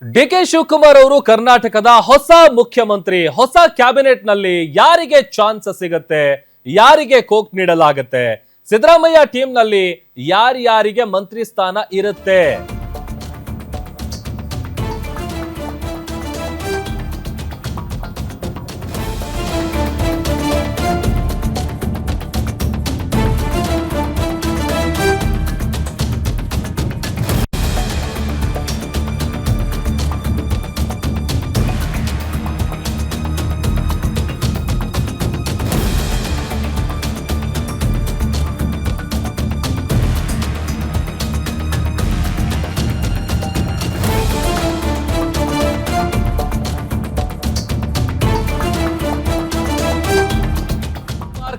DK Shivakumar ಅವರು ಕರ್ನಾಟಕದ ಹೊಸ ಮುಖ್ಯಮಂತ್ರಿ. ಹೊಸ ಕ್ಯಾಬಿನೆಟ್ ನಲ್ಲಿ ಯಾರಿಗೆ ಚಾನ್ಸ್ ಸಿಗುತ್ತೆ, ಯಾರಿಗೆ ಕೋಕ್ ನೀಡಲಾಗುತ್ತೆ, ಸಿದ್ದರಾಮಯ್ಯ ಟೀಮ್ ನಲ್ಲಿ ಯಾರ್ಯಾರಿಗೆ ಮಂತ್ರಿ ಸ್ಥಾನ ಇರುತ್ತೆ?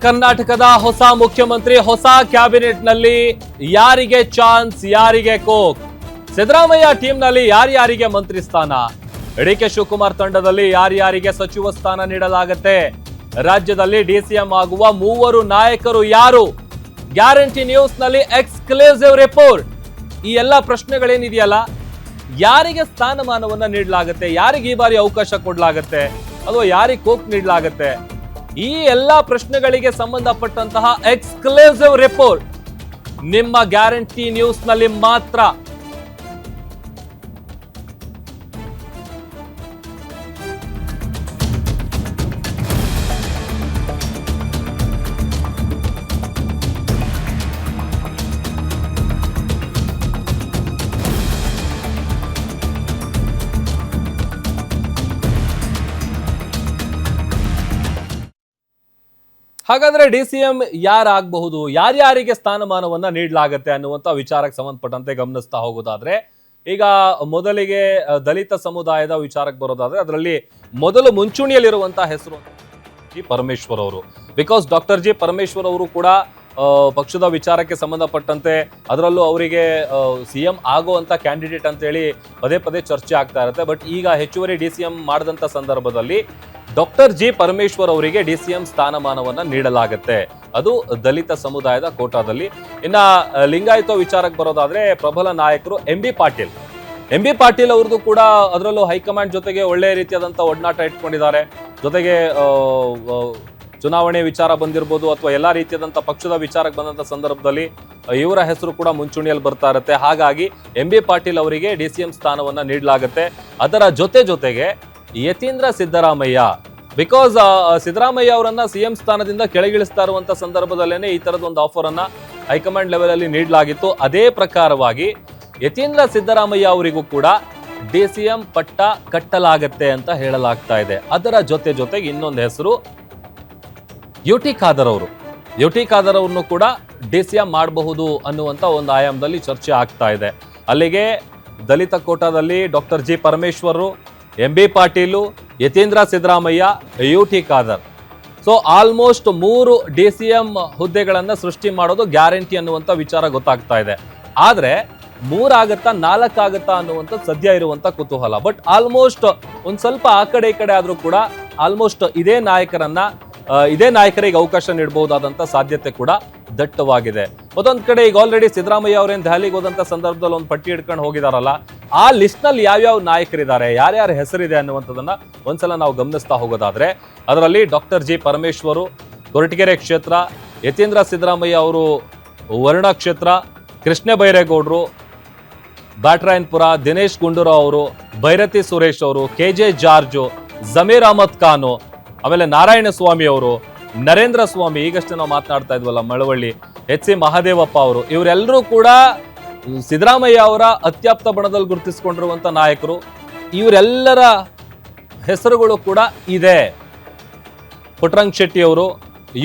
ಕರ್ನಾಟಕದ ಹೊಸ ಮುಖ್ಯಮಂತ್ರಿ, ಹೊಸ ಕ್ಯಾಬಿನೆಟ್ ನಲ್ಲಿ ಯಾರಿಗೆ ಚಾನ್ಸ್, ಯಾರಿಗೆ ಕೋಕ್? ಸಿದ್ದರಾಮಯ್ಯ ಟೀಮ್ ನಲ್ಲಿ ಯಾರ್ಯಾರಿಗೆ ಮಂತ್ರಿ ಸ್ಥಾನ? ಡಿಕೆ ಶಿವಕುಮಾರ್ ತಂಡದಲ್ಲಿ ಯಾರ್ಯಾರಿಗೆ ಸಚಿವ ಸ್ಥಾನ ನೀಡಲಾಗುತ್ತೆ? ರಾಜ್ಯದಲ್ಲಿ ಡಿಸಿಎಂ ಆಗುವ ಮೂವರು ನಾಯಕರು ಯಾರು? ಗ್ಯಾರಂಟಿ ನ್ಯೂಸ್ ನಲ್ಲಿ ಎಕ್ಸ್ಕ್ಲೂಸಿವ್ ರಿಪೋರ್ಟ್. ಈ ಎಲ್ಲ ಪ್ರಶ್ನೆಗಳೇನಿದೆಯಲ್ಲ, ಯಾರಿಗೆ ಸ್ಥಾನಮಾನವನ್ನ ನೀಡಲಾಗುತ್ತೆ, ಯಾರಿಗೆ ಈ ಬಾರಿ ಅವಕಾಶ ಕೊಡಲಾಗುತ್ತೆ, ಅಥವಾ ಯಾರಿಗೆ ಕೋಕ್ ನೀಡಲಾಗುತ್ತೆ? ಈ ಎಲ್ಲಾ ಪ್ರಶ್ನೆಗಳಿಗೆ ಸಂಬಂಧಪಟ್ಟಂತಹ ಎಕ್ಸ್ಕ್ಲೂಸಿವ್ ರಿಪೋರ್ಟ್ ನಿಮ್ಮ ಗ್ಯಾರಂಟಿ ನ್ಯೂಸ್ ನಲ್ಲಿ ಮಾತ್ರ. ಹಾಗಾದ್ರೆ ಡಿಸಿಎಂ ಯಾರಾಗಬಹುದು, ಯಾರ್ಯಾರಿಗೆ ಸ್ಥಾನಮಾನವನ್ನ ನೀಡಲಾಗುತ್ತೆ ಅನ್ನುವಂತ ವಿಚಾರಕ್ಕೆ ಸಂಬಂಧಪಟ್ಟಂತೆ ಗಮನಿಸ್ತಾ ಹೋಗೋದಾದ್ರೆ, ಈಗ ಮೊದಲಿಗೆ ದಲಿತ ಸಮುದಾಯದ ವಿಚಾರಕ್ಕೆ ಬರೋದಾದ್ರೆ, ಅದರಲ್ಲಿ ಮೊದಲು ಮುಂಚೂಣಿಯಲ್ಲಿರುವಂತಹ ಹೆಸರು ಜಿ ಪರಮೇಶ್ವರ್ ಅವರು. ಬಿಕಾಸ್ ಡಾಕ್ಟರ್ ಜಿ ಪರಮೇಶ್ವರ್ ಅವರು ಕೂಡ ಪಕ್ಷದ ವಿಚಾರಕ್ಕೆ ಸಂಬಂಧಪಟ್ಟಂತೆ, ಅದರಲ್ಲೂ ಅವರಿಗೆ ಸಿಎಂ ಆಗುವಂತ ಕ್ಯಾಂಡಿಡೇಟ್ ಅಂತ ಹೇಳಿ ಪದೇ ಪದೇ ಚರ್ಚೆ ಆಗ್ತಾ ಇರುತ್ತೆ. ಬಟ್ ಈಗ ಹೆಚ್ಚುವರಿ ಡಿಸಿಎಂ ಮಾಡಿದಂತ ಸಂದರ್ಭದಲ್ಲಿ ಡಾಕ್ಟರ್ ಜಿ ಪರಮೇಶ್ವರ್ ಅವರಿಗೆ ಡಿಸಿಎಂ ಸ್ಥಾನಮಾನವನ್ನ ನೀಡಲಾಗುತ್ತೆ, ಅದು ದಲಿತ ಸಮುದಾಯದ ಕೋಟಾದಲ್ಲಿ. ಇನ್ನ ಲಿಂಗಾಯತ ವಿಚಾರಕ್ಕೆ ಬರೋದಾದ್ರೆ, ಪ್ರಬಲ ನಾಯಕರು ಎಂ ಬಿ ಪಾಟೀಲ್ ಅವ್ರದ್ದು ಕೂಡ ಅದರಲ್ಲೂ ಹೈಕಮಾಂಡ್ ಜೊತೆಗೆ ಒಳ್ಳೆ ರೀತಿಯಾದಂತ ಒಡನಾಟ ಇಟ್ಕೊಂಡಿದ್ದಾರೆ. ಜೊತೆಗೆ ಚುನಾವಣೆ ವಿಚಾರ ಬಂದಿರಬಹುದು, ಅಥವಾ ಎಲ್ಲಾ ರೀತಿಯಾದಂತ ಪಕ್ಷದ ವಿಚಾರಕ್ಕೆ ಬಂದಂತ ಸಂದರ್ಭದಲ್ಲಿ ಇವರ ಹೆಸರು ಕೂಡ ಮುಂಚೂಣಿಯಲ್ಲಿ ಬರ್ತಾ ಇರುತ್ತೆ. ಹಾಗಾಗಿ ಎಂ ಬಿ ಪಾಟೀಲ್ ಅವರಿಗೆ ಡಿಸಿಎಂ ಸ್ಥಾನವನ್ನ ನೀಡಲಾಗುತ್ತೆ. ಅದರ ಜೊತೆಗೆ ಯತೀಂದ್ರ ಸಿದ್ದರಾಮಯ್ಯ, ಬಿಕಾಸ್ ಸಿದ್ದರಾಮಯ್ಯ ಅವರನ್ನ ಸಿಎಂ ಸ್ಥಾನದಿಂದ ಕೆಳಗಿಳಿಸ್ತಾ ಇರುವಂತ ಸಂದರ್ಭದಲ್ಲೇನೆ ಈ ತರದ ಒಂದು ಆಫರ್ ಅನ್ನ ಹೈಕಮಾಂಡ್ ಲೆವೆಲ್ ಅಲ್ಲಿ ನೀಡಲಾಗಿತ್ತು. ಅದೇ ಪ್ರಕಾರವಾಗಿ ಯತೀಂದ್ರ ಸಿದ್ದರಾಮಯ್ಯ ಅವರಿಗೂ ಕೂಡ ಡಿಸಿಎಂ ಪಟ್ಟ ಕಟ್ಟಲಾಗತ್ತೆ ಅಂತ ಹೇಳಲಾಗ್ತಾ ಇದೆ. ಅದರ ಜೊತೆಗೆ ಇನ್ನೊಂದು ಹೆಸರು ಯುಟಿ ಖಾದರ್ ಅವ್ರನ್ನು ಕೂಡ ಡಿಸಿಎಂ ಮಾಡಬಹುದು ಅನ್ನುವಂತ ಒಂದು ಆಯಾಮದಲ್ಲಿ ಚರ್ಚೆ ಆಗ್ತಾ ಇದೆ. ಅಲ್ಲಿಗೆ ದಲಿತ ಕೋಟಾದಲ್ಲಿ doctor G Parameshwar, M B Patil, Yathindra Siddaramaiah, UT Khader. So almost 3 DCM ಹುದ್ದೆಗಳನ್ನ ಸೃಷ್ಟಿ ಮಾಡೋದು ಗ್ಯಾರಂಟಿ ಅನ್ನುವಂತ ವಿಚಾರ ಗೊತ್ತಾಗ್ತಾ ಇದೆ. ಆದ್ರೆ 3 ಆಗತ್ತಾ 4 ಆಗತ್ತಾ ಅನ್ನುವಂಥ ಸದ್ಯ ಇರುವಂತ ಕುತೂಹಲ. ಬಟ್ ಆಲ್ಮೋಸ್ಟ್ ಒಂದ್ ಸ್ವಲ್ಪ ಆ ಕಡೆ ಈ ಕಡೆ ಆದ್ರೂ ಕೂಡ ಆಲ್ಮೋಸ್ಟ್ ಇದೇ ನಾಯಕರಿಗೆ ಅವಕಾಶ ನೀಡಬಹುದಾದಂತ ಸಾಧ್ಯತೆ ಕೂಡ ದಟ್ಟವಾಗಿದೆ. ಮತ್ತೊಂದ್ ಕಡೆ ಈಗ ಆಲ್ರೆಡಿ ಸಿದ್ದರಾಮಯ್ಯ ಅವರೇನು ದೆಹಲಿಗೆ ಹೋದಂತ ಸಂದರ್ಭದಲ್ಲಿ ಒಂದು ಪಟ್ಟಿ ಹಿಡ್ಕೊಂಡು ಹೋಗಿದಾರಲ್ಲ, ಆ ಲಿಸ್ಟ್ ನಲ್ಲಿ ಯಾವ್ಯಾವ ನಾಯಕರಿದ್ದಾರೆ, ಯಾರ್ಯಾರ ಹೆಸರಿದೆ ಅನ್ನುವಂಥದ್ದನ್ನ ಒಂದ್ಸಲ ನಾವು ಗಮನಿಸ್ತಾ ಹೋಗೋದಾದ್ರೆ, ಅದರಲ್ಲಿ ಡಾಕ್ಟರ್ ಜಿ ಪರಮೇಶ್ವರು ಕೊರಟಗೆರೆ ಕ್ಷೇತ್ರ, ಯತೀಂದ್ರ ಸಿದ್ದರಾಮಯ್ಯ ಅವರು ವರ್ಣ ಕ್ಷೇತ್ರ, ಕೃಷ್ಣ ಬೈರೇಗೌಡರು ಬ್ಯಾಟ್ರಾಯನ್ಪುರ, ದಿನೇಶ್ ಗುಂಡೂರಾವ್ ಅವರು, ಭೈರತಿ ಸುರೇಶ್ ಅವರು, ಕೆಜೆ ಜಾರ್ಜು, ಜಮೀರ್ ಅಹಮದ್ ಖಾನು, ಆಮೇಲೆ ನಾರಾಯಣ ಸ್ವಾಮಿ ಅವರು, ನರೇಂದ್ರ ಸ್ವಾಮಿ, ಈಗಷ್ಟೇ ನಾವು ಮಾತನಾಡ್ತಾ ಇದ್ವಲ್ಲ ಮಳವಳ್ಳಿ, ಎಚ್.ಸಿ. ಮಹದೇವಪ್ಪ ಅವರು, ಇವರೆಲ್ಲರೂ ಕೂಡ ಸಿದ್ದರಾಮಯ್ಯ ಅವರ ಅತ್ಯಾಪ್ತ ಬಣದಲ್ಲಿ ಗುರುತಿಸಿಕೊಂಡಿರುವಂತ ನಾಯಕರು. ಇವರೆಲ್ಲರ ಹೆಸರುಗಳು ಕೂಡ ಇದೆ. ಪುಟ್ಟರಂಗ ಶೆಟ್ಟಿ ಅವರು,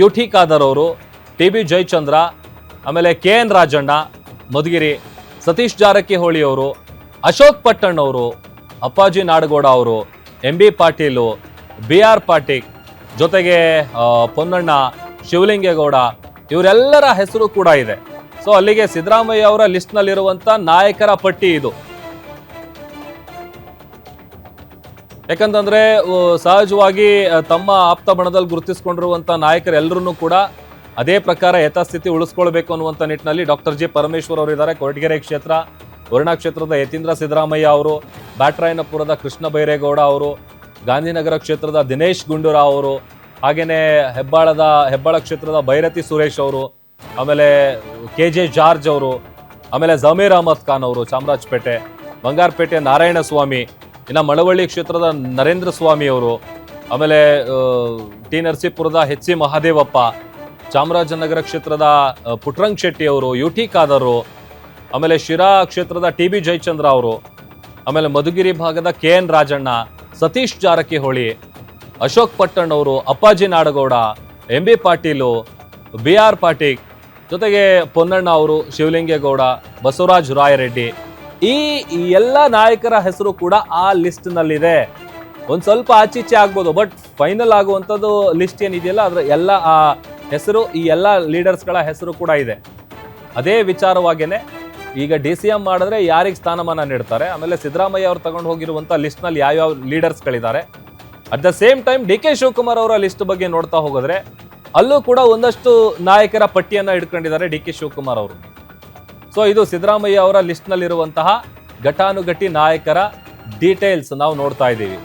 ಯುಟಿ ಖಾದರ್ ಅವರು, ಟಿ.ಬಿ. ಜಯಚಂದ್ರ, ಆಮೇಲೆ ಕೆ.ಎನ್. ರಾಜಣ್ಣ ಮಧುಗಿರಿ, ಸತೀಶ್ ಜಾರಕಿಹೊಳಿ ಅವರು, ಅಶೋಕ್ ಪಟ್ಟಣ್ ಅವರು, ಅಪ್ಪಾಜಿ ನಾಡಗೌಡ ಅವರು, M B Patil, BR. Patil, ಜೊತೆಗೆ ಪೊನ್ನಣ್ಣ, ಶಿವಲಿಂಗೇಗೌಡ, ಇವರೆಲ್ಲರ ಹೆಸರು ಕೂಡ ಇದೆ. ಸೊ ಅಲ್ಲಿಗೆ ಸಿದ್ದರಾಮಯ್ಯ ಅವರ ಲಿಸ್ಟ್ ನಲ್ಲಿರುವಂತ ನಾಯಕರ ಪಟ್ಟಿ ಇದು. ಯಾಕಂತಂದ್ರೆ ಸಹಜವಾಗಿ ತಮ್ಮ ಆಪ್ತ ಬಣದಲ್ಲಿ ಗುರುತಿಸಿಕೊಂಡಿರುವಂತ ನಾಯಕರೆಲ್ಲರನ್ನೂ ಕೂಡ ಅದೇ ಪ್ರಕಾರ ಯಥಾಸ್ಥಿತಿ ಉಳಿಸ್ಕೊಳ್ಬೇಕು ಅನ್ನುವಂತ ನಿಟ್ಟಿನಲ್ಲಿ ಡಾಕ್ಟರ್ ಜಿ ಪರಮೇಶ್ವರ್ ಅವರು ಇದ್ದಾರೆ. ಕೊರಟಗೆರೆ ಕ್ಷೇತ್ರ ವರುಣಾ ಕ್ಷೇತ್ರದ ಯತೀಂದ್ರ ಸಿದ್ದರಾಮಯ್ಯ ಅವರು, ಬ್ಯಾಟರಾಯನಪುರದ ಕೃಷ್ಣ ಬೈರೇಗೌಡ ಅವರು, ಗಾಂಧಿನಗರ ಕ್ಷೇತ್ರದ ದಿನೇಶ್ ಗುಂಡೂರಾವ್ ಅವರು, ಹಾಗೇನೆ ಹೆಬ್ಬಾಳ ಕ್ಷೇತ್ರದ ಭೈರತಿ ಸುರೇಶ್ ಅವರು, ಆಮೇಲೆ KJ ಜಾರ್ಜ್ ಅವರು, ಆಮೇಲೆ ಜಮೀರ್ ಅಹಮದ್ ಖಾನ್ ಅವರು ಚಾಮರಾಜಪೇಟೆ, ಬಂಗಾರಪೇಟೆ ನಾರಾಯಣ ಸ್ವಾಮಿ, ಇನ್ನು ಮಳವಳ್ಳಿ ಕ್ಷೇತ್ರದ ನರೇಂದ್ರ ಸ್ವಾಮಿ ಅವರು, ಆಮೇಲೆ ಟಿ ನರಸೀಪುರದ HC ಮಹಾದೇವಪ್ಪ, ಚಾಮರಾಜನಗರ ಕ್ಷೇತ್ರದ ಪುಟ್ರಂಗ್ ಶೆಟ್ಟಿ ಅವರು, UT ಖಾದರ್, ಆಮೇಲೆ ಶಿರಾ ಕ್ಷೇತ್ರದ TB ಜಯಚಂದ್ರ ಅವರು, ಆಮೇಲೆ ಮಧುಗಿರಿ ಭಾಗದ KN ರಾಜಣ್ಣ, ಸತೀಶ್ ಜಾರಕಿಹೊಳಿ, ಅಶೋಕ್ ಪಟ್ಟಣ್ ಅವರು, ಅಪ್ಪಾಜಿ ನಾಡಗೌಡ, MB ಪಾಟೀಲು, BR ಪಾಟೀಲ್, ಜೊತೆಗೆ ಪೊನ್ನಣ್ಣ ಅವರು, ಶಿವಲಿಂಗೇಗೌಡ, ಬಸವರಾಜ್ ರಾಯರೆಡ್ಡಿ, ಈ ಎಲ್ಲ ನಾಯಕರ ಹೆಸರು ಕೂಡ ಆ ಲಿಸ್ಟ್ ನಲ್ಲಿದೆ. ಒಂದ್ ಸ್ವಲ್ಪ ಆಚೀಚೆ ಆಗ್ಬೋದು, ಬಟ್ ಫೈನಲ್ ಆಗುವಂಥದ್ದು ಲಿಸ್ಟ್ ಏನಿದೆಯಲ್ಲ ಅದ್ರ ಎಲ್ಲ ಆ ಹೆಸರು, ಈ ಎಲ್ಲ ಲೀಡರ್ಸ್ಗಳ ಹೆಸರು ಕೂಡ ಇದೆ. ಅದೇ ವಿಚಾರವಾಗೇನೆ ಈಗ DCM ಮಾಡಿದ್ರೆ ಯಾರಿಗೆ ಸ್ಥಾನಮಾನ ನೀಡ್ತಾರೆ, ಆಮೇಲೆ ಸಿದ್ದರಾಮಯ್ಯ ಅವರು ತಗೊಂಡು ಹೋಗಿರುವಂಥ ಲಿಸ್ಟ್ನಲ್ಲಿ ಯಾವ್ಯಾವ ಲೀಡರ್ಸ್ಗಳಿದ್ದಾರೆ. At the same time DK Shivakumar ಅವರ ಲಿಸ್ಟ್ ಬಗ್ಗೆ ನೋಡ್ತಾ ಹೋಗಿದ್ರೆ ಅಲ್ಲೂ ಕೂಡ ಒಂದಷ್ಟು ನಾಯಕರ ಪಟ್ಟಿಯನ್ನ ಇಟ್ಕೊಂಡಿದ್ದಾರೆ DK ಶಿವಕುಮಾರ್ ಅವರು. ಸೊ ಇದು ಸಿದ್ದರಾಮಯ್ಯ ಅವರ ಲಿಸ್ಟ್ನಲ್ಲಿರುವಂತಹ ಘಟಾನುಘಟಿ ನಾಯಕರ ಡೀಟೇಲ್ಸ್ ನಾವು ನೋಡ್ತಾ ಇದ್ದೀವಿ.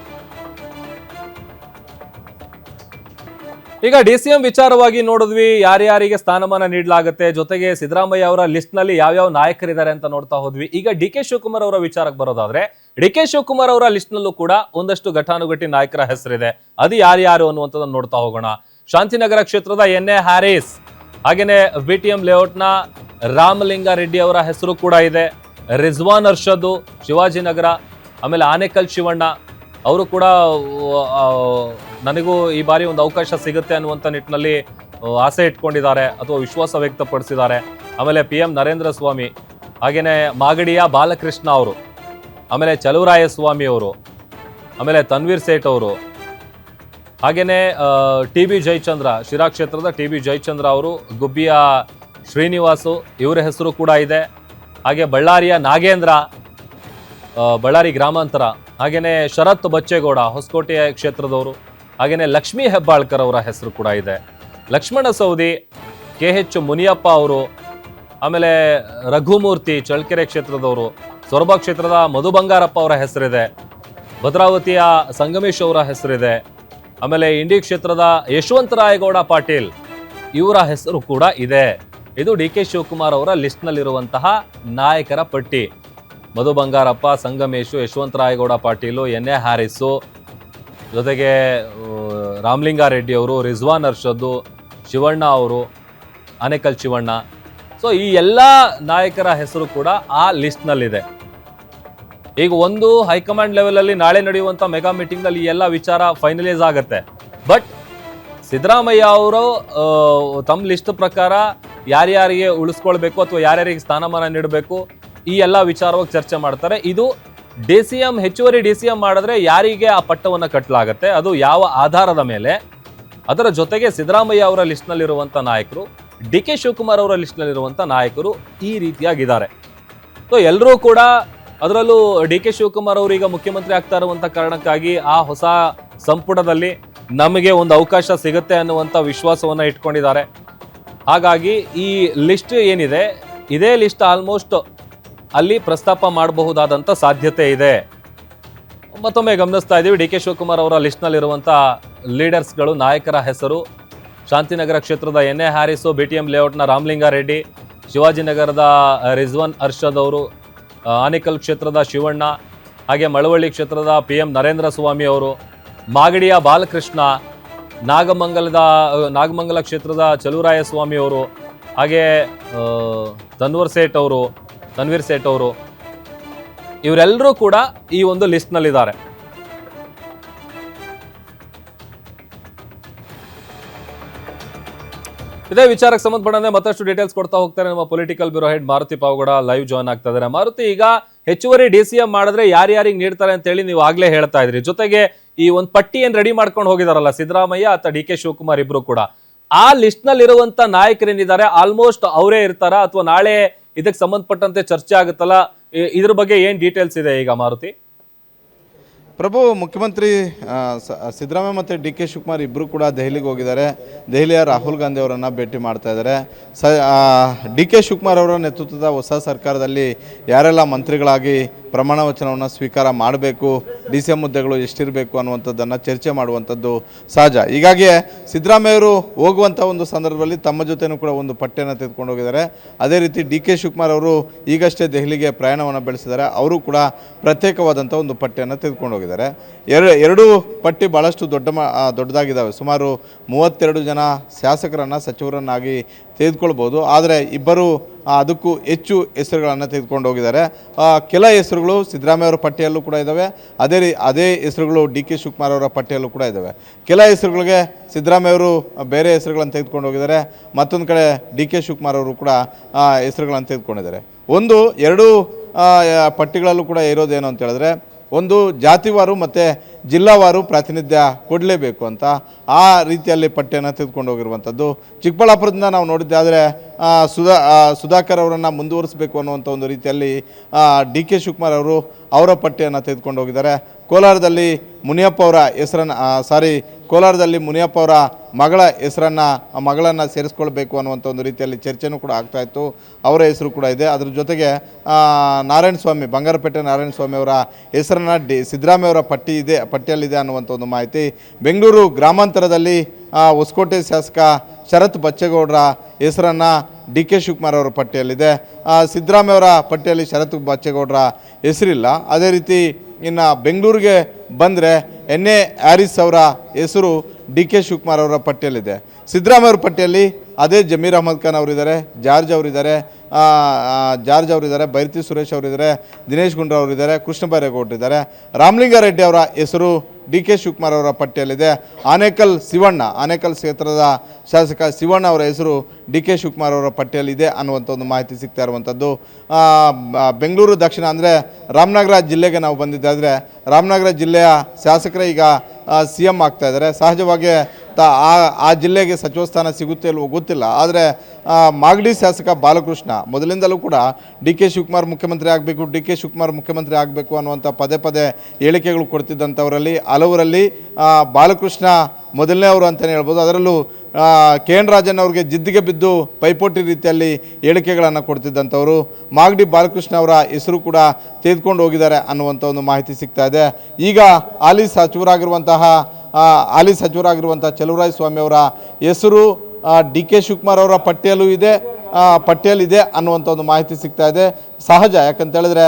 ಈಗ DCM ವಿಚಾರವಾಗಿ ನೋಡಿದ್ವಿ, ಯಾರ್ಯಾರಿಗೆ ಸ್ಥಾನಮಾನ ನೀಡಲಾಗುತ್ತೆ, ಜೊತೆಗೆ ಸಿದ್ದರಾಮಯ್ಯ ಅವರ ಲಿಸ್ಟ್ ನಲ್ಲಿ ಯಾವ್ಯಾವ ನಾಯಕರಿದ್ದಾರೆ ಅಂತ ನೋಡ್ತಾ ಹೋದ್ವಿ. ಈಗ DK ಶಿವಕುಮಾರ್ ಅವರ ವಿಚಾರಕ್ಕೆ ಬರೋದಾದ್ರೆ, DK ಶಿವಕುಮಾರ್ ಅವರ ಲಿಸ್ಟ್ ನಲ್ಲೂ ಕೂಡ ಒಂದಷ್ಟು ಘಟಾನುಘಟಿ ನಾಯಕರ ಹೆಸರಿದೆ. ಅದು ಯಾರ್ಯಾರು ಅನ್ನುವಂಥದ್ದನ್ನು ನೋಡ್ತಾ ಹೋಗೋಣ. ಶಾಂತಿನಗರ ಕ್ಷೇತ್ರದ NA ಹ್ಯಾರಿಸ್, ಹಾಗೇನೆ BTM ಲೇಔಟ್ನ ರಾಮಲಿಂಗಾರೆಡ್ಡಿ ಅವರ ಹೆಸರು ಕೂಡ ಇದೆ. ರಿಜ್ವಾನ್ ಅರ್ಷದ್, ಶಿವಾಜಿನಗರ, ಆಮೇಲೆ ಆನೇಕಲ್ ಶಿವಣ್ಣ ಅವರು ಕೂಡ ನನಗೂ ಈ ಬಾರಿ ಒಂದು ಅವಕಾಶ ಸಿಗುತ್ತೆ ಅನ್ನುವಂಥ ನಿಟ್ಟಿನಲ್ಲಿ ಆಸೆ ಇಟ್ಕೊಂಡಿದ್ದಾರೆ ಅಥವಾ ವಿಶ್ವಾಸ ವ್ಯಕ್ತಪಡಿಸಿದ್ದಾರೆ. ಆಮೇಲೆ PM ನರೇಂದ್ರ ಸ್ವಾಮಿ, ಹಾಗೇನೆ ಮಾಗಡಿಯ ಬಾಲಕೃಷ್ಣ ಅವರು, ಆಮೇಲೆ ಚಲುವರಾಯಸ್ವಾಮಿ ಅವರು, ಆಮೇಲೆ ತನ್ವೀರ್ ಸೇಠ್ ಅವರು, ಹಾಗೇನೆ TB ಜಯಚಂದ್ರ, ಶಿರಾ ಕ್ಷೇತ್ರದ TB ಜಯಚಂದ್ರ ಅವರು, ಗುಬ್ಬಿಯ ಶ್ರೀನಿವಾಸು ಇವರ ಹೆಸರು ಕೂಡ ಇದೆ. ಹಾಗೆ ಬಳ್ಳಾರಿಯ ನಾಗೇಂದ್ರ, ಬಳ್ಳಾರಿ ಗ್ರಾಮಾಂತರ, ಹಾಗೇನೆ ಶರತ್ ಬಚ್ಚೇಗೌಡ ಹೊಸಕೋಟೆ ಕ್ಷೇತ್ರದವರು, ಹಾಗೇನೆ ಲಕ್ಷ್ಮೀ ಹೆಬ್ಬಾಳ್ಕರ್ ಅವರ ಹೆಸರು ಕೂಡ ಇದೆ. ಲಕ್ಷ್ಮಣ ಸವದಿ, KH ಮುನಿಯಪ್ಪ ಅವರು, ಆಮೇಲೆ ರಘುಮೂರ್ತಿ ಚಳ್ಳಕೆರೆ ಕ್ಷೇತ್ರದವರು, ಸೊರಬ ಕ್ಷೇತ್ರದ ಮಧು ಬಂಗಾರಪ್ಪ ಅವರ ಹೆಸರಿದೆ. ಭದ್ರಾವತಿಯ ಸಂಗಮೇಶ್ ಅವರ ಹೆಸರಿದೆ. ಆಮೇಲೆ ಇಂಡಿ ಕ್ಷೇತ್ರದ ಯಶವಂತರಾಯಗೌಡ ಪಾಟೀಲ್ ಇವರ ಹೆಸರು ಕೂಡ ಇದೆ. ಇದು DK ಶಿವಕುಮಾರ್ ಅವರ ಲಿಸ್ಟ್ ನಲ್ಲಿರುವಂತಹ ನಾಯಕರ ಪಟ್ಟಿ. ಮಧು ಬಂಗಾರಪ್ಪ, ಸಂಗಮೇಶು, ಯಶವಂತರಾಯಗೌಡ ಪಾಟೀಲು, NA ಹ್ಯಾರಿಸು, ಜೊತೆಗೆ ರಾಮಲಿಂಗಾರೆಡ್ಡಿ ಅವರು, ರಿಜ್ವಾನ್ ಅರ್ಷದ್, ಶಿವಣ್ಣ ಅವರು, ಆನೇಕಲ್ ಶಿವಣ್ಣ. ಸೊ ಈ ಎಲ್ಲ ನಾಯಕರ ಹೆಸರು ಕೂಡ ಆ ಲಿಸ್ಟ್ನಲ್ಲಿದೆ. ಈಗ ಒಂದು ಹೈಕಮಾಂಡ್ ಲೆವೆಲಲ್ಲಿ ನಾಳೆ ನಡೆಯುವಂಥ ಮೆಗಾ ಮೀಟಿಂಗ್ನಲ್ಲಿ ಈ ಎಲ್ಲ ವಿಚಾರ ಫೈನಲೈಸ್ ಆಗುತ್ತೆ. ಬಟ್ ಸಿದ್ದರಾಮಯ್ಯ ಅವರು ತಮ್ಮ ಲಿಸ್ಟ್ ಪ್ರಕಾರ ಯಾರ್ಯಾರಿಗೆ ಉಳಿಸ್ಕೊಳ್ಬೇಕು ಅಥವಾ ಯಾರ್ಯಾರಿಗೆ ಸ್ಥಾನಮಾನ ನೀಡಬೇಕು ಈ ಎಲ್ಲ ವಿಚಾರವಾಗಿ ಚರ್ಚೆ ಮಾಡ್ತಾರೆ. ಇದು DCM ಹೆಚ್ಚುವರಿ DCM ಮಾಡಿದ್ರೆ ಯಾರಿಗೆ ಆ ಪಟ್ಟವನ್ನು ಕಟ್ಟಲಾಗತ್ತೆ, ಅದು ಯಾವ ಆಧಾರದ ಮೇಲೆ, ಅದರ ಜೊತೆಗೆ ಸಿದ್ದರಾಮಯ್ಯ ಅವರ ಲಿಸ್ಟ್ನಲ್ಲಿರುವಂಥ ನಾಯಕರು, DK ಶಿವಕುಮಾರ್ ಅವರ ಲಿಸ್ಟ್ನಲ್ಲಿರುವಂಥ ನಾಯಕರು ಈ ರೀತಿಯಾಗಿದ್ದಾರೆ. ಸೊ ಎಲ್ಲರೂ ಕೂಡ, ಅದರಲ್ಲೂ DK ಶಿವಕುಮಾರ್ ಅವರು ಈಗ ಮುಖ್ಯಮಂತ್ರಿ ಆಗ್ತಾ ಇರುವಂಥ ಕಾರಣಕ್ಕಾಗಿ ಆ ಹೊಸ ಸಂಪುಟದಲ್ಲಿ ನಮಗೆ ಒಂದು ಅವಕಾಶ ಸಿಗುತ್ತೆ ಅನ್ನುವಂಥ ವಿಶ್ವಾಸವನ್ನು ಇಟ್ಕೊಂಡಿದ್ದಾರೆ. ಹಾಗಾಗಿ ಈ ಲಿಸ್ಟ್ ಏನಿದೆ, ಇದೇ ಲಿಸ್ಟ್ ಆಲ್ಮೋಸ್ಟ್ ಅಲ್ಲಿ ಪ್ರಸ್ತಾಪ ಮಾಡಬಹುದಾದಂಥ ಸಾಧ್ಯತೆ ಇದೆ. ಮತ್ತೊಮ್ಮೆ ಗಮನಿಸ್ತಾ ಇದ್ದೀವಿ DK ಶಿವಕುಮಾರ್ ಅವರ ಲಿಸ್ಟ್ನಲ್ಲಿರುವಂಥ ಲೀಡರ್ಸ್ಗಳು, ನಾಯಕರ ಹೆಸರು: ಶಾಂತಿನಗರ ಕ್ಷೇತ್ರದ NA ಹ್ಯಾರಿಸು, BTM ಲೇಔಟ್ನ ರಾಮಲಿಂಗಾರೆಡ್ಡಿ, ಶಿವಾಜಿನಗರದ ರಿಜ್ವಾನ್ ಅರ್ಷದ್ ಅವರು, ಆನೇಕಲ್ ಕ್ಷೇತ್ರದ ಶಿವಣ್ಣ, ಹಾಗೆ ಮಳವಳ್ಳಿ ಕ್ಷೇತ್ರದ PM ನರೇಂದ್ರ ಸ್ವಾಮಿ ಅವರು, ಮಾಗಡಿಯ ಬಾಲಕೃಷ್ಣ, ನಾಗಮಂಗಲ ಕ್ಷೇತ್ರದ ಚಲುವರಾಯಸ್ವಾಮಿ ಅವರು, ಹಾಗೆ ತನ್ವೀರ್ ಸೇಠ್ ಅವರು, ಇವರೆಲ್ಲರೂ ಕೂಡ ಈ ಒಂದು ಲಿಸ್ಟ್ನಲ್ಲಿದ್ದಾರೆ. ಇದೇ ವಿಚಾರಕ್ಕೆ ಸಂಬಂಧಪಟ್ಟಂತೆ ಮತ್ತಷ್ಟು ಡೀಟೇಲ್ಸ್ ಕೊಡ್ತಾ ಹೋಗ್ತಾರೆ ನಮ್ಮ political bureau head Maruti Pavagada live join ಆಗ್ತಾ ಇದ್ದಾರೆ. ಮಾರುತಿ, ಈಗ ಹೆಚ್ಚುವರಿ DCM ಮಾಡಿದ್ರೆ ಯಾರ್ಯಾರಿಗೆ ನೀಡ್ತಾರೆ ಅಂತ ಹೇಳಿ ನೀವು ಆಗ್ಲೇ ಹೇಳ್ತಾ ಇದ್ರಿ. ಜೊತೆಗೆ ಈ ಒಂದು ಪಟ್ಟಿ ಏನ್ ರೆಡಿ ಮಾಡ್ಕೊಂಡು ಹೋಗಿದಾರಲ್ಲ ಸಿದ್ದರಾಮಯ್ಯ ಅಥವಾ DK ಶಿವಕುಮಾರ್ ಇಬ್ರು ಕೂಡ, ಆ ಲಿಸ್ಟ್ ನಲ್ಲಿ ಇರುವಂತ ನಾಯಕರೇನಿದ್ದಾರೆ ಆಲ್ಮೋಸ್ಟ್ ಅವರೇ ಇರ್ತಾರ ಅಥವಾ ನಾಳೆ ಇದಕ್ಕೆ ಸಂಬಂಧಪಟ್ಟಂತೆ ಚರ್ಚೆ ಆಗುತ್ತಲ್ಲ, ಇದ್ರ ಬಗ್ಗೆ ಏನ್ ಡೀಟೇಲ್ಸ್ ಇದೆ ಈಗ ಮಾರುತಿ? ಪ್ರಭು, ಮುಖ್ಯಮಂತ್ರಿ ಸಿದ್ದರಾಮಯ್ಯ ಮತ್ತು ಡಿ ಕೆ ಶಿವಕುಮಾರ್ ಇಬ್ಬರು ಕೂಡ ದೆಹಲಿಗೆ ಹೋಗಿದ್ದಾರೆ. ದೆಹಲಿಯ ರಾಹುಲ್ ಗಾಂಧಿ ಅವರನ್ನು ಭೇಟಿ ಮಾಡ್ತಾ ಇದ್ದಾರೆ. ಡಿ ಕೆ ಶಿವಕುಮಾರ್ ಅವರ ನೇತೃತ್ವದ ಹೊಸ ಸರ್ಕಾರದಲ್ಲಿ ಯಾರೆಲ್ಲ ಮಂತ್ರಿಗಳಾಗಿ ಪ್ರಮಾಣ ವಚನವನ್ನು ಸ್ವೀಕಾರ ಮಾಡಬೇಕು, ಡಿ ಸಿ ಎಂ ಹುದ್ದೆಗಳು ಎಷ್ಟಿರಬೇಕು ಅನ್ನುವಂಥದ್ದನ್ನು ಚರ್ಚೆ ಮಾಡುವಂಥದ್ದು ಸಹಜ. ಹೀಗಾಗಿ ಸಿದ್ದರಾಮಯ್ಯವರು ಹೋಗುವಂಥ ಒಂದು ಸಂದರ್ಭದಲ್ಲಿ ತಮ್ಮ ಜೊತೆನೂ ಕೂಡ ಒಂದು ಪಟ್ಟಿಯನ್ನು ತೆಗೆದುಕೊಂಡು ಹೋಗಿದ್ದಾರೆ. ಅದೇ ರೀತಿ ಡಿ ಕೆ ಶಿವಕುಮಾರ್ ಅವರು ಈಗಷ್ಟೇ ದೆಹಲಿಗೆ ಪ್ರಯಾಣವನ್ನು ಬೆಳೆಸಿದ್ದಾರೆ. ಅವರು ಕೂಡ ಪ್ರತ್ಯೇಕವಾದಂಥ ಒಂದು ಪಟ್ಟಿಯನ್ನು ತೆಗೆದುಕೊಂಡು ಹೋಗಿದ್ದಾರೆ. ಎರಡು ಪಟ್ಟಿ ಭಾಳಷ್ಟು ದೊಡ್ಡದಾಗಿದ್ದಾವೆ. ಸುಮಾರು 32 ಜನ ಶಾಸಕರನ್ನು ಸಚಿವರನ್ನಾಗಿ ತೆಗೆದುಕೊಳ್ಬೋದು. ಆದರೆ ಇಬ್ಬರು ಅದಕ್ಕೂ ಹೆಚ್ಚು ಹೆಸರುಗಳನ್ನು ತೆಗೆದುಕೊಂಡು ಹೋಗಿದ್ದಾರೆ. ಕೆಲ ಹೆಸರುಗಳು ಸಿದ್ದರಾಮಯ್ಯ ಅವರ ಪಟ್ಟಿಯಲ್ಲೂ ಕೂಡ ಇದ್ದಾವೆ. ಅದೇ ಹೆಸರುಗಳು ಡಿ ಕೆ ಶಿವಕುಮಾರ್ ಅವರ ಪಟ್ಟಿಯಲ್ಲೂ ಕೂಡ ಇದ್ದಾವೆ. ಕೆಲ ಹೆಸರುಗಳಿಗೆ ಸಿದ್ದರಾಮಯ್ಯ ಅವರು ಬೇರೆ ಹೆಸರುಗಳನ್ನು ತೆಗೆದುಕೊಂಡು ಹೋಗಿದ್ದಾರೆ. ಮತ್ತೊಂದು ಕಡೆ ಡಿ ಕೆ ಶಿವಕುಮಾರ್ ಅವರು ಕೂಡ ಹೆಸರುಗಳನ್ನು ತೆಗೆದುಕೊಂಡಿದ್ದಾರೆ. ಎರಡು ಪಟ್ಟಿಗಳಲ್ಲೂ ಕೂಡ ಇರೋದೇನು ಅಂತ ಹೇಳಿದ್ರೆ, ಒಂದು ಜಾತಿವಾರು ಮತ್ತು ಜಿಲ್ಲಾವಾರು ಪ್ರಾತಿನಿಧ್ಯ ಕೊಡಲೇಬೇಕು ಅಂತ ಆ ರೀತಿಯಲ್ಲಿ ಪಟ್ಟಿಯನ್ನು ತೆಗೆದುಕೊಂಡು ಹೋಗಿರುವಂಥದ್ದು. ಚಿಕ್ಕಬಳ್ಳಾಪುರದಿಂದ ನಾವು ನೋಡಿದ್ದೆ. ಆದರೆ ಸುಧಾಕರ್ ಅವರನ್ನು ಮುಂದುವರಿಸಬೇಕು ಅನ್ನುವಂಥ ಒಂದು ರೀತಿಯಲ್ಲಿ ಡಿ ಕೆ ಶಿವಕುಮಾರ್ ಅವರು ಅವರ ಪಟ್ಟಿಯನ್ನು ತೆಗೆದುಕೊಂಡು ಹೋಗಿದ್ದಾರೆ. ಕೋಲಾರದಲ್ಲಿ ಮುನಿಯಪ್ಪ ಅವರ ಮಗಳನ್ನು ಸೇರಿಸ್ಕೊಳ್ಬೇಕು ಅನ್ನುವಂಥ ಒಂದು ರೀತಿಯಲ್ಲಿ ಚರ್ಚೆನೂ ಕೂಡ ಆಗ್ತಾಯಿತ್ತು. ಅವರ ಹೆಸರು ಕೂಡ ಇದೆ. ಅದ್ರ ಜೊತೆಗೆ ಬಂಗಾರಪೇಟೆ ನಾರಾಯಣಸ್ವಾಮಿ ಅವರ ಹೆಸರನ್ನು ಸಿದ್ದರಾಮಯ್ಯ ಅವರ ಪಟ್ಟಿಯಲ್ಲಿದೆ ಅನ್ನುವಂಥ ಒಂದು ಮಾಹಿತಿ. ಬೆಂಗಳೂರು ಗ್ರಾಮಾಂತರದಲ್ಲಿ ಹೊಸಕೋಟೆ ಶಾಸಕ ಶರತ್ ಬಚ್ಚೇಗೌಡರ ಹೆಸರನ್ನು ಡಿ ಕೆ ಶಿವಕುಮಾರ್ ಅವರ ಪಟ್ಟಿಯಲ್ಲಿದೆ. ಸಿದ್ದರಾಮಯ್ಯ ಅವರ ಪಟ್ಟಿಯಲ್ಲಿ ಶರತ್ ಬಚ್ಚೇಗೌಡರ ಹೆಸರಿಲ್ಲ. ಅದೇ ರೀತಿ ಇನ್ನು ಬೆಂಗಳೂರಿಗೆ ಬಂದರೆ ಎನ್ ಎ ಹ್ಯಾರಿಸ್ ಅವರ ಹೆಸರು ಡಿ ಕೆ ಶಿವಕುಮಾರ್ ಅವರ ಪಟ್ಟಿಯಲ್ಲಿದೆ. ಸಿದ್ದರಾಮಯ್ಯ ಅವರ ಪಟ್ಟಿಯಲ್ಲಿ ಅದೇ ಜಮೀರ್ ಅಹಮದ್ ಖಾನ್ ಅವರಿದ್ದಾರೆ, ಜಾರ್ಜ್ ಅವರಿದ್ದಾರೆ, ಬೈರತಿ ಸುರೇಶ್ ಅವರಿದ್ದಾರೆ, ದಿನೇಶ್ ಗುಂಡ್ರಾವ್ ಅವರಿದ್ದಾರೆ, ಕೃಷ್ಣ ಬೈರೇಗೌಡರಿದ್ದಾರೆ. ರಾಮಲಿಂಗಾರೆಡ್ಡಿ ಅವರ ಹೆಸರು ಡಿ ಕೆ ಶಿವಕುಮಾರ್ ಅವರ ಪಟ್ಟಿಯಲ್ಲಿದೆ. ಆನೇಕಲ್ ಕ್ಷೇತ್ರದ ಶಾಸಕ ಶಿವಣ್ಣ ಅವರ ಹೆಸರು ಡಿ ಕೆ ಶಿವಕುಮಾರ್ ಅವರ ಪಟ್ಟಿಯಲ್ಲಿದೆ ಅನ್ನುವಂಥ ಒಂದು ಮಾಹಿತಿ ಸಿಗ್ತಾ ಇರುವಂಥದ್ದು. ಬೆಂಗಳೂರು ದಕ್ಷಿಣ ಅಂದರೆ ರಾಮನಗರ ಜಿಲ್ಲೆಗೆ ನಾವು ಬಂದಿದ್ದಾದರೆ, ರಾಮನಗರ ಜಿಲ್ಲೆಯ ಶಾಸಕರೇ ಈಗ ಸಿ ಎಂ ಆಗ್ತಾ ಇದ್ದಾರೆ. ಸಹಜವಾಗಿ ಆ ಜಿಲ್ಲೆಗೆ ಸಚಿವ ಸ್ಥಾನ ಸಿಗುತ್ತೆ ಇಲ್ವೋ ಗೊತ್ತಿಲ್ಲ. ಆದರೆ ಮಾಗಡಿ ಶಾಸಕ ಬಾಲಕೃಷ್ಣ ಮೊದಲಿಂದಲೂ ಕೂಡ ಡಿ ಕೆ ಶಿವಕುಮಾರ್ ಮುಖ್ಯಮಂತ್ರಿ ಆಗಬೇಕು ಅನ್ನುವಂಥ ಪದೇ ಹೇಳಿಕೆಗಳು ಕೊಡ್ತಿದ್ದಂಥವರಲ್ಲಿ ಹಲವರಲ್ಲಿ ಬಾಲಕೃಷ್ಣ ಮೊದಲನೇ ಅವರು ಅಂತಲೇ ಹೇಳ್ಬೋದು. ಅದರಲ್ಲೂ ಕೆ ಎನ್ ರಾಜನ್ ಅವ್ರಿಗೆ ಜಿದ್ದಿಗೆ ಬಿದ್ದು ಪೈಪೋಟಿ ರೀತಿಯಲ್ಲಿ ಹೇಳಿಕೆಗಳನ್ನು ಕೊಡ್ತಿದ್ದಂಥವರು ಮಾಗಡಿ ಬಾಲಕೃಷ್ಣ ಅವರ ಹೆಸರು ಕೂಡ ತೆಗೆದುಕೊಂಡು ಹೋಗಿದ್ದಾರೆ ಅನ್ನುವಂಥ ಒಂದು ಮಾಹಿತಿ ಸಿಗ್ತಾ ಇದೆ. ಈಗ ಹಾಲಿ ಸಚಿವರಾಗಿರುವಂಥ ಚಲುವರಾಯಸ್ವಾಮಿ ಅವರ ಹೆಸರು ಡಿ ಕೆ ಶಿವಕುಮಾರ್ ಅವರ ಪಟ್ಟಿಯಲ್ಲಿದೆ ಅನ್ನುವಂಥ ಒಂದು ಮಾಹಿತಿ ಸಿಗ್ತಾ ಇದೆ. ಸಹಜ, ಯಾಕಂತೇಳಿದ್ರೆ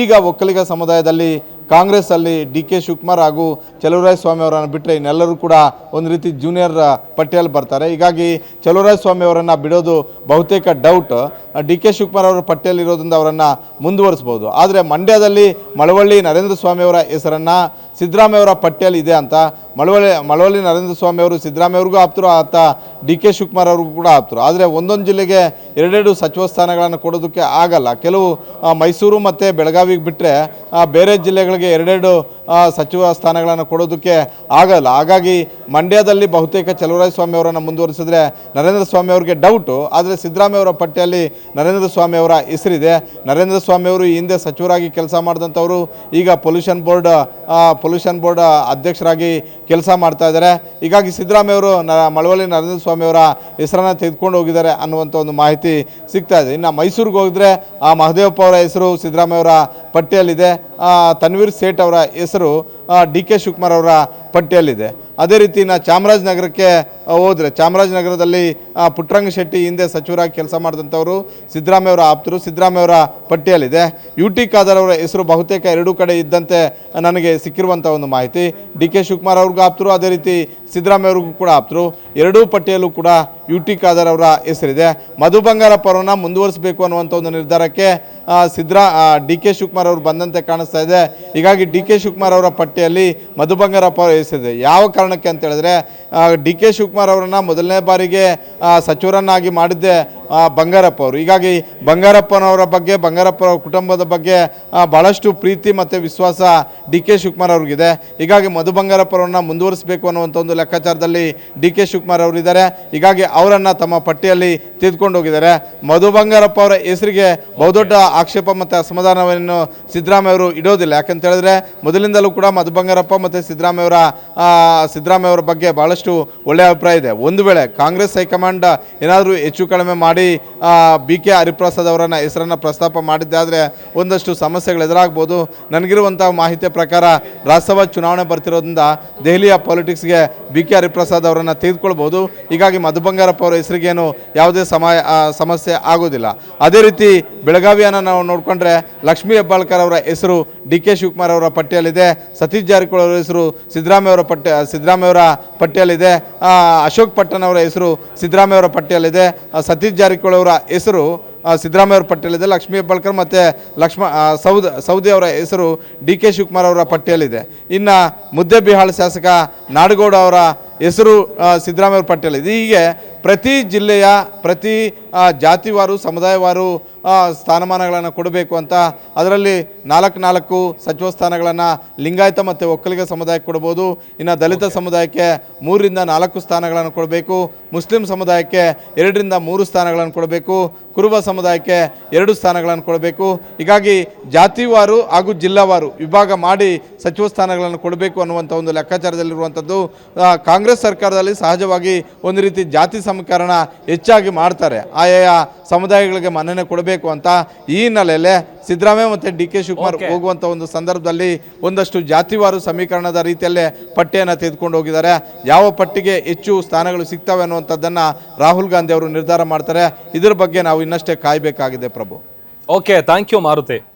ಈಗ ಒಕ್ಕಲಿಗ ಸಮುದಾಯದಲ್ಲಿ ಕಾಂಗ್ರೆಸ್ಸಲ್ಲಿ ಡಿ ಕೆ ಶಿವಕುಮಾರ್ ಹಾಗೂ ಚಲುವರಾಯಸ್ವಾಮಿ ಅವರನ್ನು ಬಿಟ್ಟರೆ ಇನ್ನೆಲ್ಲರೂ ಕೂಡ ಒಂದು ರೀತಿ ಜೂನಿಯರ್ ಪಟ್ಟಿಯಲ್ಲಿ ಬರ್ತಾರೆ. ಹೀಗಾಗಿ ಚಲುವರಾಯಸ್ವಾಮಿ ಅವರನ್ನು ಬಿಡೋದು ಬಹುತೇಕ ಡೌಟ್. ಡಿ ಕೆ ಶಿವಕುಮಾರ್ ಅವರ ಪಟ್ಟಿಯಲ್ಲಿರೋದ್ರಿಂದ ಅವರನ್ನು ಮುಂದುವರಿಸ್ಬೋದು. ಆದರೆ ಮಂಡ್ಯದಲ್ಲಿ ಮಳವಳ್ಳಿ ನರೇಂದ್ರ ಸ್ವಾಮಿ ಅವರ ಹೆಸರನ್ನು ಸಿದ್ದರಾಮಯ್ಯ ಅವರ ಪಟ್ಟಿಯಲ್ಲಿ ಇದೆ ಅಂತ ಮಳವಳ್ಳಿ ನರೇಂದ್ರ ಸ್ವಾಮಿ ಅವರು ಸಿದ್ದರಾಮಯ್ಯ ಅವ್ರಿಗೂ ಆಪ್ತರು, ಆತ ಡಿ ಕೆ ಶಿವಕುಮಾರ್ ಅವ್ರಿಗೂ ಕೂಡ ಆಪ್ತರು. ಆದರೆ ಒಂದೊಂದು ಜಿಲ್ಲೆಗೆ ಎರಡೆರಡು ಸಚಿವ ಸ್ಥಾನಗಳನ್ನು ಕೊಡೋದಕ್ಕೆ ಆಗಲ್ಲ. ಕೆಲವು ಮೈಸೂರು ಮತ್ತು ಬೆಳಗಾವಿಗೆ ಬಿಟ್ಟರೆ ಬೇರೆ ಜಿಲ್ಲೆಗಳಿಗೆ ಎರಡೆರಡು ಸಚಿವ ಸ್ಥಾನಗಳನ್ನು ಕೊಡೋದಕ್ಕೆ ಆಗಲ್ಲ. ಹಾಗಾಗಿ ಮಂಡ್ಯದಲ್ಲಿ ಬಹುತೇಕ ಚಲುವರಾಯಸ್ವಾಮಿ ಅವರನ್ನು ಮುಂದುವರಿಸಿದ್ರೆ ನರೇಂದ್ರ ಸ್ವಾಮಿ ಅವರಿಗೆ ಡೌಟು. ಆದರೆ ಸಿದ್ದರಾಮಯ್ಯ ಅವರ ಪಟ್ಟಿಯಲ್ಲಿ ನರೇಂದ್ರ ಸ್ವಾಮಿ ಅವರ ಹೆಸರಿದೆ. ನರೇಂದ್ರ ಸ್ವಾಮಿ ಅವರು ಈ ಹಿಂದೆ ಸಚಿವರಾಗಿ ಕೆಲಸ ಮಾಡಿದಂಥವರು, ಈಗ ಪೊಲ್ಯೂಷನ್ ಬೋರ್ಡ್ ಅಧ್ಯಕ್ಷರಾಗಿ ಕೆಲಸ ಮಾಡ್ತಾ ಇದ್ದಾರೆ. ಹೀಗಾಗಿ ಸಿದ್ದರಾಮಯ್ಯ ಅವರು ಮಳವಳ್ಳಿ ನರೇಂದ್ರ ಸ್ವಾಮಿ ಅವರ ಹೆಸರನ್ನು ತೆಗೆದುಕೊಂಡು ಹೋಗಿದ್ದಾರೆ ಅನ್ನುವಂಥ ಒಂದು ಮಾಹಿತಿ ಸಿಗ್ತಾ ಇದೆ. ಇನ್ನು ಮೈಸೂರಿಗೆ ಹೋಗಿದ್ರೆ ಮಹದೇವಪ್ಪ ಅವರ ಹೆಸರು ಸಿದ್ದರಾಮಯ್ಯ ಅವರ ಪಟ್ಟಿಯಲ್ಲಿದೆ. ತನ್ವೀರ್ ಸೇಠ್ ಅವರ ಹೆಸರು ಡಿ ಕೆ ಶಿವಕುಮಾರ್ ಅವರ ಪಟ್ಟಿಯಲ್ಲಿದೆ. ಅದೇ ರೀತಿ ಚಾಮರಾಜನಗರಕ್ಕೆ ಹೋದರೆ ಚಾಮರಾಜನಗರದಲ್ಲಿ ಪುಟ್ಟರಂಗ ಶೆಟ್ಟಿ ಹಿಂದೆ ಸಚಿವರಾಗಿ ಕೆಲಸ ಮಾಡಿದಂಥವರು ಸಿದ್ದರಾಮಯ್ಯ ಅವರ ಆಪ್ತರು, ಸಿದ್ದರಾಮಯ್ಯ ಅವರ ಪಟ್ಟಿಯಲ್ಲಿದೆ. ಯು ಟಿ ಖಾದರ್ ಅವರ ಹೆಸರು ಬಹುತೇಕ ಎರಡೂ ಕಡೆ ಇದ್ದಂತೆ ನನಗೆ ಸಿಕ್ಕಿರುವಂಥ ಒಂದು ಮಾಹಿತಿ. ಡಿ ಕೆ ಶಿವಕುಮಾರ್ ಅವ್ರಿಗೂ ಆಪ್ತರು, ಅದೇ ರೀತಿ ಸಿದ್ದರಾಮಯ್ಯ ಅವ್ರಿಗೂ ಕೂಡ ಆಪ್ತರು. ಎರಡೂ ಪಟ್ಟಿಯಲ್ಲೂ ಕೂಡ ಯು ಟಿ ಖಾದರ್ ಅವರ ಹೆಸರಿದೆ. ಮಧು ಬಂಗಾರಪ್ಪ ಅವರನ್ನು ಮುಂದುವರಿಸಬೇಕು ಅನ್ನುವಂಥ ಒಂದು ನಿರ್ಧಾರಕ್ಕೆ ಡಿ ಕೆ ಶಿವಕುಮಾರ್ ಅವರು ಬಂದಂತೆ ಕಾಣಿಸ್ತಾ ಇದೆ. ಹೀಗಾಗಿ ಡಿ ಕೆ ಶಿವಕುಮಾರ್ ಅವರ ಪಟ್ಟಿಯಲ್ಲಿ ಮಧು ಬಂಗಾರಪ್ಪ ಅವರ ಹೆಸರಿದೆ. ಯಾವ ಕಾರಣಕ್ಕೆ ಅಂತ ಹೇಳಿದ್ರೆ, ಡಿ ಕೆ ಶಿವಕುಮಾರ್ ಅವರನ್ನು ಮೊದಲನೇ ಬಾರಿಗೆ ಸಚಿವರನ್ನಾಗಿ ಮಾಡಿದ್ದೆ ಬಂಗಾರಪ್ಪ ಅವರು. ಹೀಗಾಗಿ ಬಂಗಾರಪ್ಪನವರ ಬಗ್ಗೆ, ಬಂಗಾರಪ್ಪ ಅವರ ಕುಟುಂಬದ ಬಗ್ಗೆ ಭಾಳಷ್ಟು ಪ್ರೀತಿ ಮತ್ತು ವಿಶ್ವಾಸ ಡಿ ಕೆ ಶಿವಕುಮಾರ್ ಅವ್ರಿಗಿದೆ. ಹೀಗಾಗಿ ಮಧು ಬಂಗಾರಪ್ಪರನ್ನ ಮುಂದುವರಿಸಬೇಕು ಅನ್ನುವಂಥ ಒಂದು ಲೆಕ್ಕಾಚಾರದಲ್ಲಿ ಡಿ ಕೆ ಶಿವಕುಮಾರ್ ಅವರಿದ್ದಾರೆ. ಹೀಗಾಗಿ ಅವರನ್ನು ತಮ್ಮ ಪಟ್ಟಿಯಲ್ಲಿ ತೆಗೆದುಕೊಂಡು ಹೋಗಿದ್ದಾರೆ. ಮಧು ಬಂಗಾರಪ್ಪ ಅವರ ಹೆಸರಿಗೆ ಬಹುದೊಡ್ಡ ಆಕ್ಷೇಪ ಮತ್ತು ಅಸಮಾಧಾನವನ್ನು ಸಿದ್ದರಾಮಯ್ಯ ಅವರು ಇಡೋದಿಲ್ಲ. ಯಾಕಂತ ಹೇಳಿದ್ರೆ ಮೊದಲಿಂದಲೂ ಕೂಡ ಮಧು ಬಂಗಾರಪ್ಪ ಮತ್ತು ಸಿದ್ದರಾಮಯ್ಯ ಅವರ ಬಗ್ಗೆ ಭಾಳಷ್ಟು ಒಳ್ಳೆಯ ಅಭಿಪ್ರಾಯ ಇದೆ. ಒಂದು ವೇಳೆ ಕಾಂಗ್ರೆಸ್ ಹೈಕಮಾಂಡ್ ಏನಾದರೂ ಹೆಚ್ಚು ಕಡಿಮೆ ಮಾಡಿ ಬಿ ಕೆ ಹರಿಪ್ರಸಾದ್ ಅವರನ್ನ ಹೆಸರನ್ನು ಪ್ರಸ್ತಾಪ ಮಾಡಿದ್ದಾದರೆ ಒಂದಷ್ಟು ಸಮಸ್ಯೆಗಳು ಎದುರಾಗ್ಬೋದು. ನನಗಿರುವಂಥ ಮಾಹಿತಿಯ ಪ್ರಕಾರ ರಾಜ್ಯಸಭಾ ಚುನಾವಣೆ ಬರ್ತಿರೋದ್ರಿಂದ ದೆಹಲಿಯ ಪಾಲಿಟಿಕ್ಸ್ಗೆ ಬಿ ಕೆ ಹರಿಪ್ರಸಾದ್ ಅವರನ್ನು ತೆಗೆದುಕೊಳ್ಬೋದು. ಹೀಗಾಗಿ ಮಧು ಬಂಗಾರಪ್ಪ ಅವರ ಹೆಸರಿಗೇನು ಯಾವುದೇ ಸಮಸ್ಯೆ ಆಗೋದಿಲ್ಲ. ಅದೇ ರೀತಿ ಬೆಳಗಾವಿಯನ್ನು ನಾವು ನೋಡಿಕೊಂಡ್ರೆ ಲಕ್ಷ್ಮೀ ಹೆಬ್ಬಾಳ್ಕರ್ ಅವರ ಹೆಸರು ಡಿ ಕೆ ಶಿವಕುಮಾರ್ ಅವರ ಪಟ್ಟಿಯಲ್ಲಿದೆ. ಸತೀಶ್ ಜಾರಕಿಹೊಳಿ ಅವರ ಹೆಸರು ಸಿದ್ದರಾಮಯ್ಯ ಅವರ ಪಟ್ಟಿಯಲ್ಲಿದೆ. ಅಶೋಕ್ ಪಟ್ಟಣ್ ಅವರ ಹೆಸರು ಸಿದ್ದರಾಮಯ್ಯ ಅವರ ಪಟ್ಟಿಯಲ್ಲಿದೆ. ಸತೀಶ್ ಜಾರಕಿಹೊಳಿ ಅವರ ಹೆಸರು ಸಿದ್ದರಾಮಯ್ಯ ಅವರ ಪಟ್ಟಿಯಲ್ಲಿದೆ. ಲಕ್ಷ್ಮೀ ಹೆಬ್ಬಾಳ್ಕರ್ ಮತ್ತು ಸೌದಿ ಅವರ ಹೆಸರು ಡಿ ಕೆ ಶಿವಕುಮಾರ್ ಅವರ ಪಟ್ಟಿಯಲ್ಲಿದೆ. ಇನ್ನು ಮುದ್ದೇಬಿಹಾಳ್ ಶಾಸಕ ನಾಡಗೌಡ ಅವರ ಹೆಸರು ಸಿದ್ದರಾಮಯ್ಯ ಅವರ ಪಟ್ಟಿಯಲ್ಲಿದೆ. ಹೀಗೆ ಪ್ರತಿ ಜಿಲ್ಲೆಯ ಪ್ರತಿ ಜಾತಿವಾರು ಸಮುದಾಯವಾರು ಸ್ಥಾನಮಾನಗಳನ್ನು ಕೊಡಬೇಕು ಅಂತ, ಅದರಲ್ಲಿ 4 ಸಚಿವ ಸ್ಥಾನಗಳನ್ನು ಲಿಂಗಾಯತ ಮತ್ತು ಒಕ್ಕಲಿಗ ಸಮುದಾಯಕ್ಕೆ ಕೊಡ್ಬೋದು. ಇನ್ನು ದಲಿತ ಸಮುದಾಯಕ್ಕೆ 3 ರಿಂದ 4 ಸ್ಥಾನಗಳನ್ನು ಕೊಡಬೇಕು. ಮುಸ್ಲಿಂ ಸಮುದಾಯಕ್ಕೆ 2 ರಿಂದ 3 ಸ್ಥಾನಗಳನ್ನು ಕೊಡಬೇಕು. ಕುರುಬ ಸಮುದಾಯಕ್ಕೆ 2 ಸ್ಥಾನಗಳನ್ನು ಕೊಡಬೇಕು. ಹೀಗಾಗಿ ಜಾತಿವಾರು ಹಾಗೂ ಜಿಲ್ಲಾವಾರು ವಿಭಾಗ ಮಾಡಿ ಸಚಿವ ಸ್ಥಾನಗಳನ್ನು ಕೊಡಬೇಕು ಅನ್ನುವಂಥ ಒಂದು ಲೆಕ್ಕಾಚಾರದಲ್ಲಿರುವಂಥದ್ದು. ಕಾಂಗ್ರೆಸ್ ಸರ್ಕಾರದಲ್ಲಿ ಸಹಜವಾಗಿ ಒಂದು ರೀತಿ ಜಾತಿ ಸಮೀಕರಣ ಹೆಚ್ಚಾಗಿ ಮಾಡ್ತಾರೆ, ಆಯಾ ಸಮುದಾಯಗಳಿಗೆ ಮನ್ನಣೆ ಕೊಡಬೇಕು ಅಂತ. ಈ ಹಿನ್ನೆಲೆಯಲ್ಲಿ ಸಿದ್ದರಾಮಯ್ಯ ಮತ್ತು ಡಿ ಕೆ ಶಿವಕುಮಾರ್ ಹೋಗುವಂಥ ಒಂದು ಸಂದರ್ಭದಲ್ಲಿ ಒಂದಷ್ಟು ಜಾತಿವಾರು ಸಮೀಕರಣದ ರೀತಿಯಲ್ಲೇ ಪಟ್ಟಿಯನ್ನು ತೆಗೆದುಕೊಂಡು ಹೋಗಿದ್ದಾರೆ. ಯಾವ ಪಟ್ಟಿಗೆ ಹೆಚ್ಚು ಸ್ಥಾನಗಳು ಸಿಗ್ತವೆ ಅನ್ನುವಂಥದ್ದನ್ನು ರಾಹುಲ್ ಗಾಂಧಿ ಅವರು ನಿರ್ಧಾರ ಮಾಡ್ತಾರೆ. ಇದರ ಬಗ್ಗೆ ನಾವು ಇನ್ನಷ್ಟೇ ಕಾಯಬೇಕಾಗಿದೆ Prabhu. Okay, thank you Maruti.